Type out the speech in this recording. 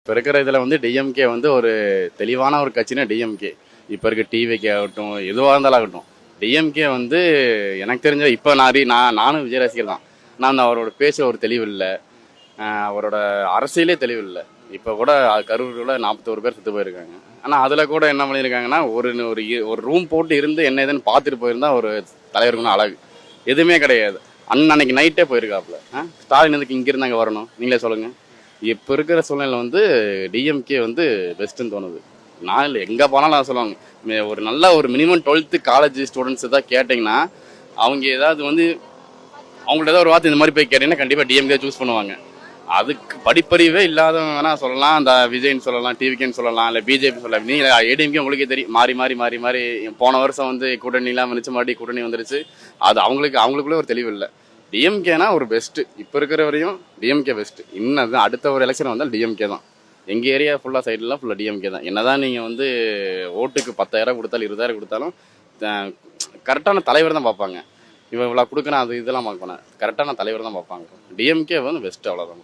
இப்போ இருக்கிற இதில் வந்து டிஎம்கே வந்து ஒரு தெளிவான ஒரு கட்சினா டிஎம்கே. இப்போ இருக்க டிவிகே ஆகட்டும், எதுவாக இருந்தாலும் ஆகட்டும், டிஎம்கே வந்து எனக்கு தெரிஞ்ச இப்போ நானும் விஜய் ரசிகர் தான். நான் அவரோட பேச்சு ஒரு தெளிவு இல்லை, அவரோட அரசியலே தெளிவு இல்லை. இப்போ கூட கரூரில் 41 பேர் செத்து போயிருக்காங்க. ஆனால் அதில் கூட என்ன பண்ணியிருக்காங்கன்னா, ஒரு ஒரு ரூம் போட்டு இருந்து என்ன ஏதுன்னு பார்த்துட்டு போயிருந்தா ஒரு தலைவருக்குன்னு அழகு. எதுவுமே கிடையாது. அன்னைக்கு நைட்டே போயிருக்காப்புல. ஸ்டாலின் எதுக்கு இங்கிருந்து அங்கே வரணும், நீங்களே சொல்லுங்கள். இப்போ இருக்கிற சூழ்நிலை வந்து டிஎம்கே வந்து பெஸ்ட்டுன்னு தோணுது. நான் இல்லை, எங்கே போனாலும் நான் சொல்லுவாங்க, ஒரு நல்ல ஒரு மினிமம் 12th காலேஜ் ஸ்டூடெண்ட்ஸ் தான் கேட்டிங்கன்னா, அவங்க ஏதாவது வந்து அவங்கள்ட்ட ஏதாவது ஒரு வார்த்தை இந்த மாதிரி போய் கேட்டிங்கன்னா கண்டிப்பாக டிஎம்கே சூஸ் பண்ணுவாங்க. அதுக்கு படிப்பறிவே இல்லாதவங்க வேணால் சொல்லலாம், அந்த விஜய்ன்னு சொல்லலாம், டிவிகேன்னு சொல்லலாம், இல்லை பிஜேபி சொல்லலாம். நீங்கள் ஏடிஎம்கே உங்களுக்கே தெரியும், மாறி மாறி மாறி மாறி போன வருஷம் வந்து கூட்டணிலாம் வந்துச்சு, மறுபடியும் கூட்டணி வந்துருச்சு. அது அவங்களுக்குள்ளே ஒரு தெளிவு இல்லை. டிஎம்கேனா ஒரு பெஸ்ட்டு. இப்போ இருக்கிற வரையும் டிஎம்கே பெஸ்ட்டு. இன்னும் அடுத்த ஒரு எலெக்ஷன் வந்தால் டிஎம்கே தான். எங்கள் ஏரியா ஃபுல்லாக சைட்லாம் ஃபுல்லாக டிஎம்கே தான். என்னதான் நீங்கள் வந்து ஓட்டுக்கு 10,000 கொடுத்தாலும் 20,000 கொடுத்தாலும் கரெக்டான தலைவர் தான் பார்ப்பாங்க. இவ்வளோ கொடுக்குறேன், அது இதெல்லாம் பார்க்கணும், கரெக்டான தலைவர் தான் பார்ப்பாங்க. டிஎம்கே வந்து பெஸ்ட்டு, அவ்வளோதான்.